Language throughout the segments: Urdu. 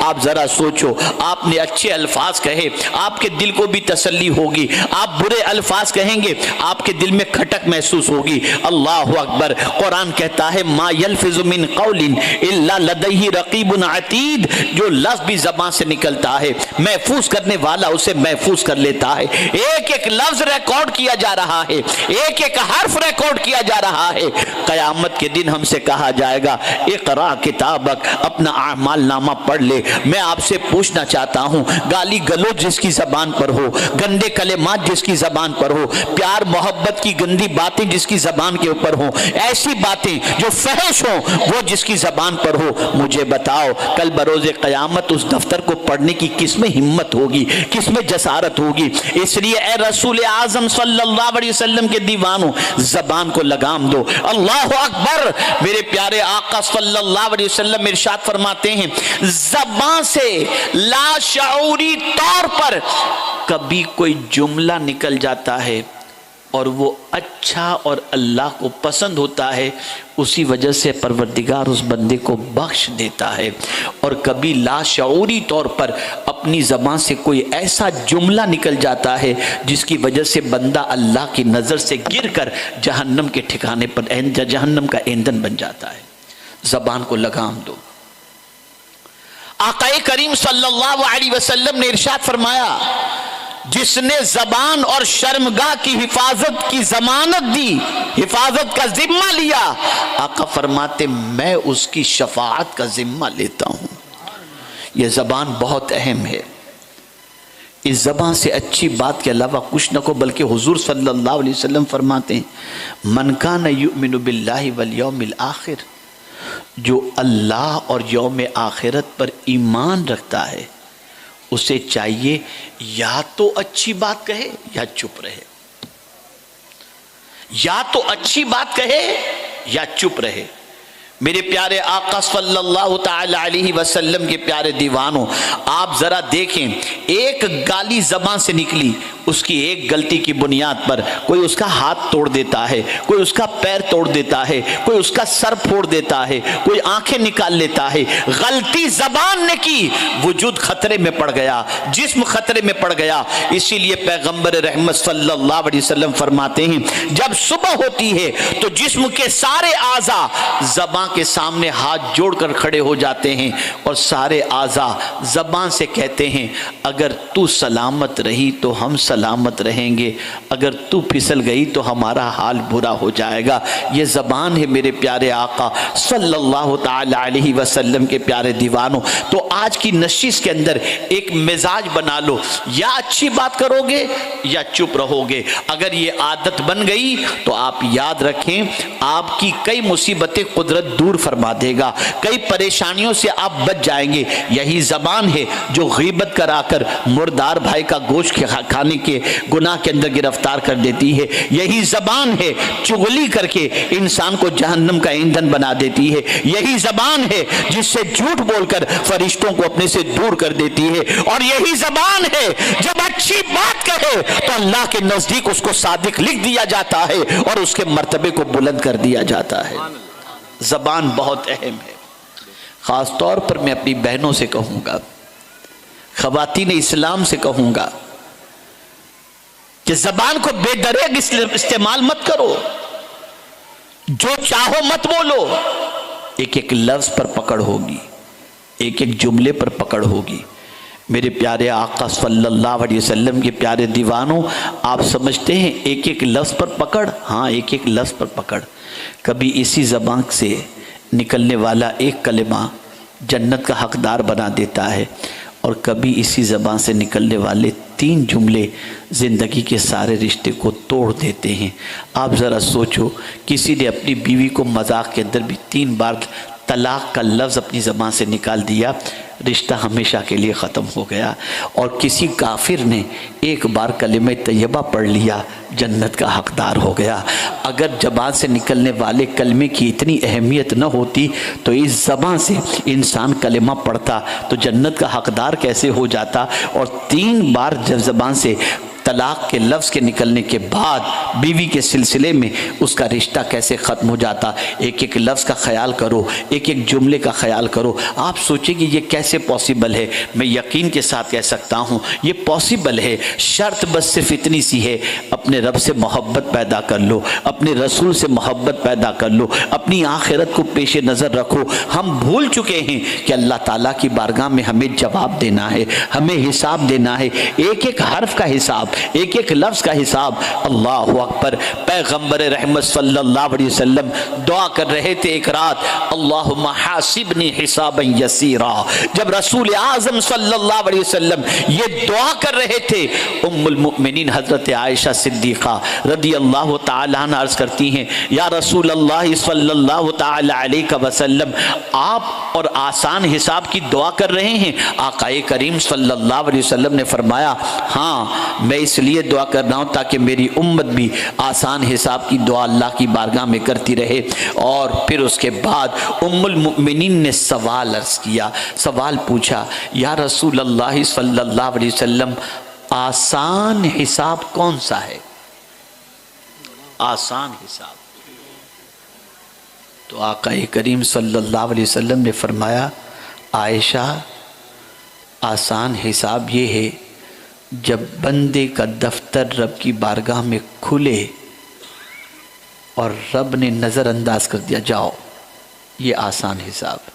آپ ذرا سوچو، آپ نے اچھے الفاظ کہے آپ کے دل کو بھی تسلی ہوگی، آپ برے الفاظ کہیں گے آپ کے دل میں کھٹک محسوس ہوگی۔ اللہ اکبر، قرآن کہتا ہے ما یلفظ من قول الا لدیہ رقیب عتید، جو لفظ بھی زبان سے نکلتا ہے محفوظ کرنے والا اسے محفوظ کر لیتا ہے۔ ایک ایک لفظ ریکارڈ کیا جا رہا ہے، ایک ایک حرف ریکارڈ کیا جا رہا ہے۔ قیامت کے دن ہم سے کہا جائے گا اقرا کتابک، اپنا اعمال نامہ پڑھ لے۔ میں آپ سے پوچھنا چاہتا ہوں، گالی گلوچ جس کی زبان پر ہو، گندے کلمات جس کی زبان پر ہو، پیار محبت کی گندی باتیں جس کی زبان کے اوپر ہوں، ایسی باتیں جو فحش ہوں وہ جس کی زبان پر ہو، مجھے بتاؤ کل بروز قیامت اس دفتر کو پڑھنے کی کس میں ہمت ہوگی، کس میں جسارت ہوگی؟ اس لیے اے رسول اعظم صلی اللہ علیہ وسلم کے دیوانوں، زبان کو لگام دو۔ اللہ اکبر، میرے پیارے آقا صلی اللہ علیہ وسلم ارشاد فرماتے ہیں زبان سے لاشعوری طور پر کبھی کوئی جملہ نکل جاتا ہے اور وہ اچھا اور اللہ کو پسند ہوتا ہے، اسی وجہ سے پروردگار اس بندے کو بخش دیتا ہے، اور کبھی لاشعوری طور پر اپنی زبان سے کوئی ایسا جملہ نکل جاتا ہے جس کی وجہ سے بندہ اللہ کی نظر سے گر کر جہنم کے ٹھکانے پر جہنم کا ایندھن بن جاتا ہے۔ زبان کو لگام دو۔ آقا کریم صلی اللہ علیہ وسلم نے ارشاد فرمایا جس نے زبان اور شرمگاہ کی حفاظت کی ضمانت دی، حفاظت کا ذمہ لیا، آقا فرماتے میں اس کی شفاعت کا ذمہ لیتا ہوں۔ یہ زبان بہت اہم ہے۔ اس زبان سے اچھی بات کے علاوہ کچھ نہ کو، بلکہ حضور صلی اللہ علیہ وسلم فرماتے ہیں من کان یؤمن باللہ والیوم الآخر، جو اللہ اور یوم آخرت پر ایمان رکھتا ہے اسے چاہیے یا تو اچھی بات کہے یا چپ رہے، یا تو اچھی بات کہے یا چپ رہے۔ میرے پیارے آقا صلی اللہ تعالی علیہ وسلم کے پیارے دیوانوں، آپ ذرا دیکھیں، ایک گالی زبان سے نکلی، اس کی ایک غلطی کی بنیاد پر کوئی اس کا ہاتھ توڑ دیتا ہے، کوئی اس کا پیر توڑ دیتا ہے، کوئی اس کا سر پھوڑ دیتا ہے، کوئی آنکھیں نکال لیتا ہے۔ غلطی زبان نے کی، وجود خطرے میں پڑ گیا، جسم خطرے میں پڑ گیا۔ اسی لیے پیغمبر رحمت صلی اللہ علیہ وسلم فرماتے ہیں جب صبح ہوتی ہے تو جسم کے سارے اعضاء زبان کے سامنے ہاتھ جوڑ کر کھڑے ہو جاتے ہیں، اور سارے اعضاء زبان سے کہتے ہیں اگر تو سلامت رہی تو ہم سلامت رہیں گے، اگر تو پھسل گئی تو ہمارا حال برا ہو جائے گا۔ یہ زبان ہے میرے پیارے آقا صلی اللہ تعالی علیہ وسلم کے پیارے دیوانوں۔ تو آج کی نشست کے اندر ایک مزاج بنا لو، یا اچھی بات کرو گے یا چپ رہو گے۔ اگر یہ عادت بن گئی تو آپ یاد رکھیں آپ کی کئی مصیبتیں قدرت دور فرما دے گا، کئی پریشانیوں سے آپ بچ جائیں گے۔ یہی زبان ہے جو غیبت کرا کر مردار بھائی کا گوشت کھانے کے گناہ کے اندر گرفتار کر دیتی ہے۔ یہی زبان ہے چغلی کر کے انسان کو جہنم کا ایندھن بنا دیتی ہے۔ یہی زبان ہے جس سے جھوٹ بول کر فرشتوں کو اپنے سے دور کر دیتی ہے، اور یہی زبان ہے جب اچھی بات کہے تو اللہ کے نزدیک اس کو صادق لکھ دیا جاتا ہے اور اس کے مرتبے کو بلند کر دیا جاتا ہے۔ زبان بہت اہم ہے۔ خاص طور پر میں اپنی بہنوں سے کہوں گا، خواتین اسلام سے کہوں گا کہ زبان کو بے دریغ استعمال مت کرو، جو چاہو مت بولو۔ ایک ایک لفظ پر پکڑ ہوگی، ایک ایک جملے پر پکڑ ہوگی۔ میرے پیارے آقا صلی اللہ علیہ وسلم کے پیارے دیوانوں، آپ سمجھتے ہیں ایک ایک لفظ پر پکڑ؟ ہاں، ایک ایک لفظ پر پکڑ۔ کبھی اسی زبان سے نکلنے والا ایک کلمہ جنت کا حقدار بنا دیتا ہے، اور کبھی اسی زبان سے نکلنے والے 3 جملے زندگی کے سارے رشتے کو توڑ دیتے ہیں۔ آپ ذرا سوچو، کسی نے اپنی بیوی کو مذاق کے اندر بھی 3 بار طلاق کا لفظ اپنی زبان سے نکال دیا، رشتہ ہمیشہ کے لیے ختم ہو گیا۔ اور کسی کافر نے ایک بار کلمہ طیبہ پڑھ لیا، جنت کا حقدار ہو گیا۔ اگر زبان سے نکلنے والے کلمے کی اتنی اہمیت نہ ہوتی تو اس زبان سے انسان کلمہ پڑھتا تو جنت کا حقدار کیسے ہو جاتا؟ اور 3 بار جب زبان سے طلاق کے لفظ کے نکلنے کے بعد بیوی کے سلسلے میں اس کا رشتہ کیسے ختم ہو جاتا. ایک ایک لفظ کا خیال کرو, ایک ایک جملے کا خیال کرو. آپ سوچیں کہ یہ کیسے پاسبل ہے. میں یقین کے ساتھ کہہ سکتا ہوں یہ پاسبل ہے. شرط بس صرف اتنی سی ہے, اپنے رب سے محبت پیدا کر لو, اپنے رسول سے محبت پیدا کر لو, اپنی آخرت کو پیش نظر رکھو. ہم بھول چکے ہیں کہ اللہ تعالیٰ کی بارگاہ میں ہمیں جواب دینا ہے, ہمیں حساب دینا ہے, ایک ایک حرف کا حساب, ایک ایک لفظ کا حساب. اللہ اکبر. پیغمبر رحمت صلی اللہ علیہ وسلم دعا کر رہے تھے ایک رات, اللہم حاسبنی حسابا یسیرا. جب رسول اعظم صلی اللہ علیہ وسلم یہ دعا کر رہے تھے, ام المؤمنین حضرت عائشہ صدیقہ رضی اللہ تعالی عنہ عرض کرتی ہیں, یا رسول اللہ صلی اللہ تعالی علیہ وسلم, آپ اور آسان حساب کی دعا کر رہے ہیں. آقا کریم صلی اللہ علیہ وسلم نے فرمایا, ہاں میں اس لیے دعا کر رہا ہوں تاکہ میری امت بھی آسان حساب کی دعا اللہ کی بارگاہ میں کرتی رہے. اور پھر اس کے بعد ام المؤمنین نے سوال عرض کیا, سوال پوچھا, یا رسول اللہ صلی اللہ علیہ وسلم آسان حساب کون سا ہے؟ آسان حساب. تو آقا کریم صلی اللہ علیہ وسلم نے فرمایا, عائشہ آسان حساب یہ ہے جب بندے کا دفتر رب کی بارگاہ میں کھلے اور رب نے نظر انداز کر دیا, جاؤ, یہ آسان حساب.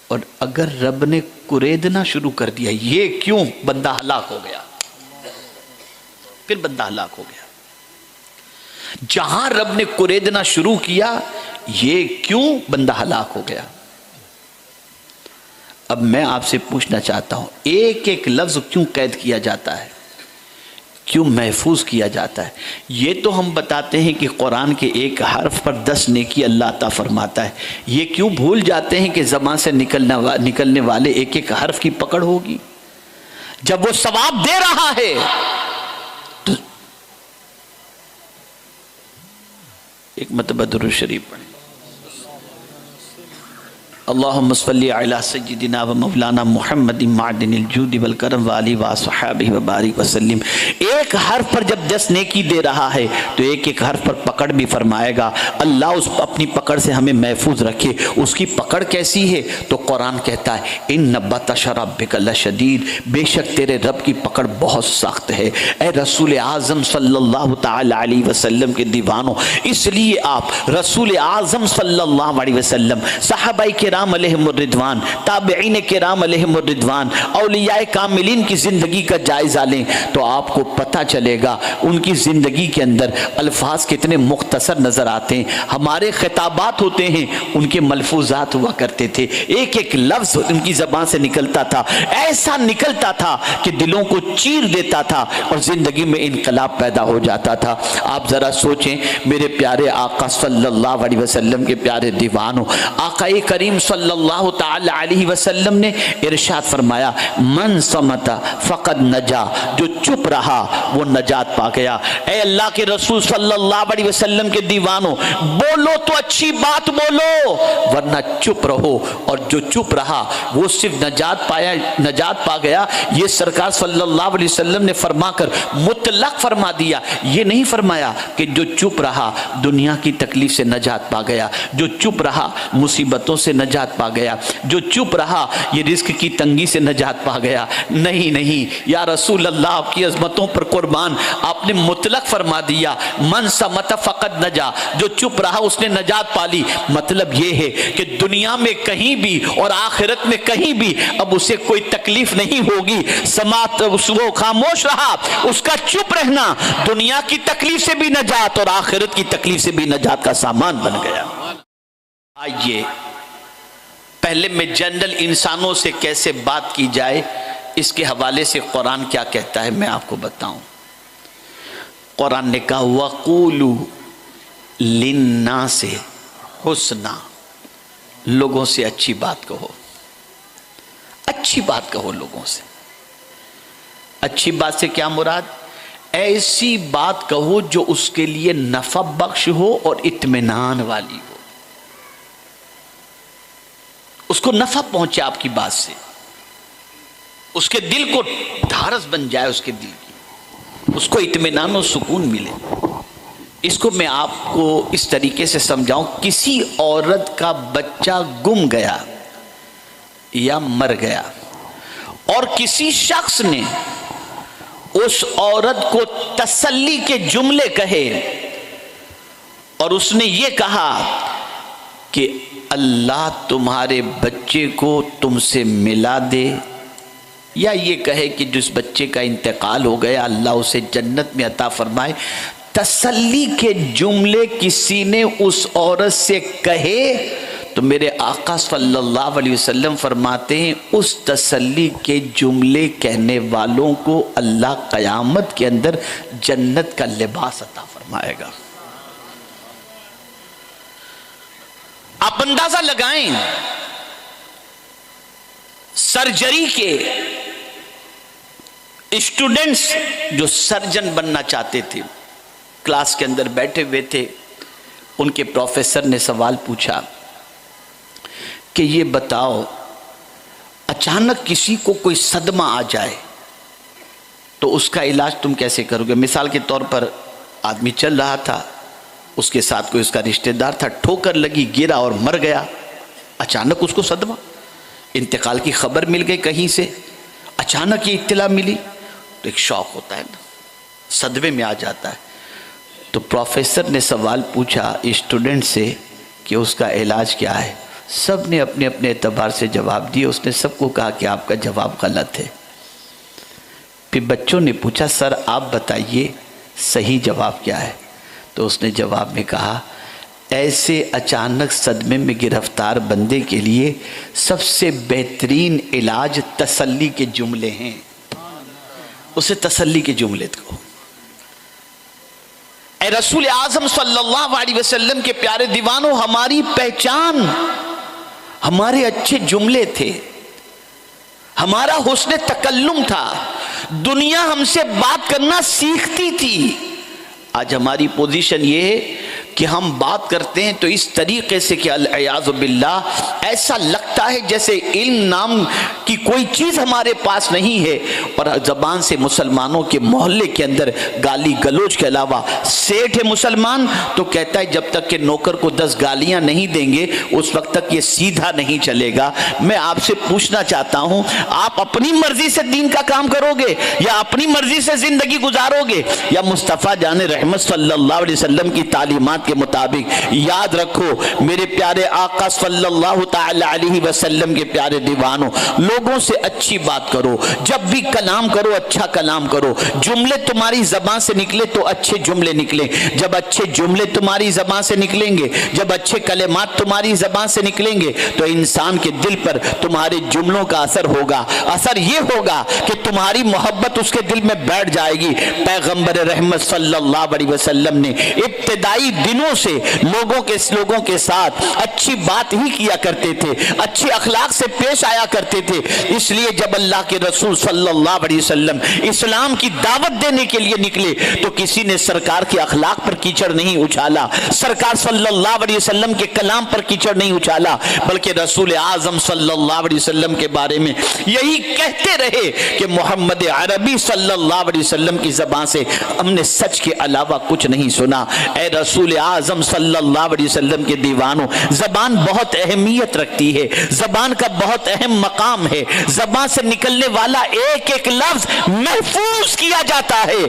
اور اگر رب نے کریدنا شروع کر دیا, یہ کیوں, بندہ ہلاک ہو گیا, پھر بندہ ہلاک ہو گیا. جہاں رب نے کریدنا شروع کیا, یہ کیوں, بندہ ہلاک ہو گیا. اب میں آپ سے پوچھنا چاہتا ہوں, ایک ایک لفظ کیوں قید کیا جاتا ہے, کیوں محفوظ کیا جاتا ہے؟ یہ تو ہم بتاتے ہیں کہ قرآن کے ایک حرف پر 10 نیکی اللہ عطا فرماتا ہے. یہ کیوں بھول جاتے ہیں کہ زبان سے نکلنے والے ایک ایک حرف کی پکڑ ہوگی؟ جب وہ ثواب دے رہا ہے تو ایک مرتبہ درود شریف پڑھیں. اللہم صلی علی سیدنا و مولانا محمد معدن الجود والکرم وآلہ وصحبہ وبارک وسلم. ایک حرف پر جب 10 نیکی دے رہا ہے تو ایک ایک حرف پر پکڑ بھی فرمائے گا. اللہ اس اپنی پکڑ سے ہمیں محفوظ رکھے. اس کی پکڑ کیسی ہے؟ تو قرآن کہتا ہے, ان بطش ربک لشدید, بے شک تیرے رب کی پکڑ بہت سخت ہے. اے رسول اعظم صلی اللہ تعالی علیہ وسلم کے دیوانوں, اس لیے آپ رسول اعظم صلی اللہ علیہ وسلم, صحابہ کرام علیہم الرضوان, تابعین کرام علیہم الرضوان, اولیاء کاملین کی زندگی کا جائزہ لیں تو آپ کو پتہ چلے گا ان کی زندگی کے اندر الفاظ کتنے مختصر نظر آتے ہیں. ہمارے خطابات ہوتے ہیں, ان کے ملفوظات ہوا کرتے تھے, ایک ایک لفظ ان کی زبان سے نکلتا تھا, ایسا نکلتا تھا کہ دلوں کو چیر دیتا تھا اور زندگی میں انقلاب پیدا ہو جاتا تھا. آپ ذرا سوچیں میرے پیارے آقا صلی اللہ علیہ وسلم کے پیارے دیوانوں, آقا کریم صلی اللہ تعالی علیہ وسلم نے ارشاد فرمایا, من صمت فقد نجا, جو چپ رہا وہ نجات پا گیا. اے اللہ کے رسول صلی اللہ علیہ وسلم کے دیوانوں, بولو تو اچھی بات بولو, ورنہ چپ رہو. اور جو چپ رہا وہ صرف نجات پا گیا. یہ سرکار صلی اللہ علیہ وسلم نے فرما کر مطلق فرما دیا, یہ نہیں فرمایا کہ جو چپ رہا دنیا کی تکلیف سے نجات پا گیا, جو چپ رہا مصیبتوں سے نجات پا گیا, جو چپ رہا یہ رزق کی تنگی سے نجات پا گیا. نہیں نہیں یا رسول اللہ, آپ کی عظمتوں پر قربان, آپ نے مطلق فرما دیا, من صمت فقد نجا, جو چپ رہا اس نے نجات پا لی. مطلب یہ ہے کہ دنیا میں کہیں بھی اور آخرت میں کہیں بھی اب اسے کوئی تکلیف نہیں ہوگی. سماعت وہ خاموش رہا, اس کا چپ رہنا دنیا کی تکلیف سے بھی نجات اور آخرت کی تکلیف سے بھی نجات کا سامان بن گیا. آئیے پہلے میں جنرل انسانوں سے کیسے بات کی جائے اس کے حوالے سے قرآن کیا کہتا ہے میں آپ کو بتاؤں. قرآن نے کہا وَقُولُوا لِلنَّاسِ حُسْنًا, لوگوں سے اچھی بات کہو, اچھی بات کہو لوگوں سے. اچھی بات سے کیا مراد؟ ایسی بات کہو جو اس کے لیے نفع بخش ہو اور اطمینان والی ہو, اس کو نفع پہنچے آپ کی بات سے, اس کے دل کو ڈھارس بن جائے اس کے دل کی. اس کو اطمینان و سکون ملے۔ اس کو میں آپ کو اس طریقے سے سمجھاؤں، کسی عورت کا بچہ گم گیا یا مر گیا اور کسی شخص نے اس عورت کو تسلی کے جملے کہے اور اس نے یہ کہا کہ اللہ تمہارے بچے کو تم سے ملا دے، یا یہ کہے کہ جس بچے کا انتقال ہو گیا اللہ اسے جنت میں عطا فرمائے، تسلی کے جملے کسی نے اس عورت سے کہے تو میرے آقا صلی اللہ علیہ وسلم فرماتے ہیں اس تسلی کے جملے کہنے والوں کو اللہ قیامت کے اندر جنت کا لباس عطا فرمائے گا۔ آپ اندازہ لگائیں، سرجری کے اسٹوڈنٹس جو سرجن بننا چاہتے تھے کلاس کے اندر بیٹھے ہوئے تھے، ان کے پروفیسر نے سوال پوچھا کہ یہ بتاؤ اچانک کسی کو کوئی صدمہ آ جائے تو اس کا علاج تم کیسے کرو گے؟ مثال کے طور پر آدمی چل رہا تھا، اس کے ساتھ کوئی اس کا رشتہ دار تھا، ٹھوکر لگی، گرا اور مر گیا، اچانک اس کو صدمہ، انتقال کی خبر مل گئی کہیں سے، اچانک یہ اطلاع ملی تو ایک شوق ہوتا ہے نا، صدمے میں آ جاتا ہے۔ تو پروفیسر نے سوال پوچھا اسٹوڈنٹ سے کہ اس کا علاج کیا ہے؟ سب نے اپنے اپنے اعتبار سے جواب دیے، اس نے سب کو کہا کہ آپ کا جواب غلط ہے۔ پھر بچوں نے پوچھا سر آپ بتائیے صحیح جواب کیا ہے؟ تو اس نے جواب میں کہا ایسے اچانک صدمے میں گرفتار بندے کے لیے سب سے بہترین علاج تسلی کے جملے ہیں، اسے تسلی کے جملے کو۔ اے رسول اعظم صلی اللہ علیہ وسلم کے پیارے دیوانوں، ہماری پہچان ہمارے اچھے جملے تھے، ہمارا حسن تکلم تھا، دنیا ہم سے بات کرنا سیکھتی تھی۔ آج ہماری پوزیشن یہ ہے کہ ہم بات کرتے ہیں تو اس طریقے سے کہ العیاذ باللہ ایسا لگتا ہے جیسے علم نام کی کوئی چیز ہمارے پاس نہیں ہے، اور زبان سے مسلمانوں کے محلے کے اندر گالی گلوچ کے علاوہ، سیٹھ ہے مسلمان تو کہتا ہے جب تک کہ نوکر کو 10 گالیاں نہیں دیں گے اس وقت تک یہ سیدھا نہیں چلے گا۔ میں آپ سے پوچھنا چاہتا ہوں، آپ اپنی مرضی سے دین کا کام کرو گے یا اپنی مرضی سے زندگی گزارو گے، یا مصطفیٰ جان رحمت صلی اللہ علیہ وسلم کی تعلیمات کے مطابق؟ یاد رکھو میرے پیارے آقا صلی اللہ تعالی علیہ وسلم کے پیارے دیوانوں، لوگوں سے اچھی بات کرو، جب بھی کلام کرو اچھا کلام کرو، جملے تمہاری زبان سے نکلے تو اچھے جملے نکلیں، جب اچھے جملے تمہاری زبان سے نکلیں گے، جب اچھے کلمات تمہاری زبان سے نکلیں گے تو انسان کے دل پر تمہارے جملوں کا اثر ہوگا، اثر یہ ہوگا کہ تمہاری محبت اس کے دل میں بیٹھ جائے گی۔ پیغمبر رحمت صلی اللہ علیہ وسلم نے ابتدائی دنوں سے لوگوں کے ساتھ اچھی بات ہی کیا کرتے تھے، اچھے اخلاق سے پیش آیا کرتے تھے، اس لیے جب اللہ کے رسول صلی اللہ علیہ وسلم اسلام کی دعوت دینے کے لیے نکلے تو کسی نے سرکار کے اخلاق پر کیچڑ نہیں اچھالا، سرکار صلی اللہ علیہ وسلم کے کلام پر کیچڑ نہیں اچھالا، بلکہ رسول اعظم صلی اللہ علیہ وسلم کے بارے میں یہی کہتے رہے کہ محمد عربی صلی اللہ علیہ وسلم کی زبان سے ہم نے سچ کے علاوہ کچھ نہیں سنا۔ اے رسول اعظم صلی اللہ علیہ وسلم کے دیوانوں، زبان بہت اہمیت رکھتی ہے، زبان کا بہت اہم مقام ہے، زبان سے نکلنے والا ایک ایک لفظ محفوظ کیا جاتا ہے۔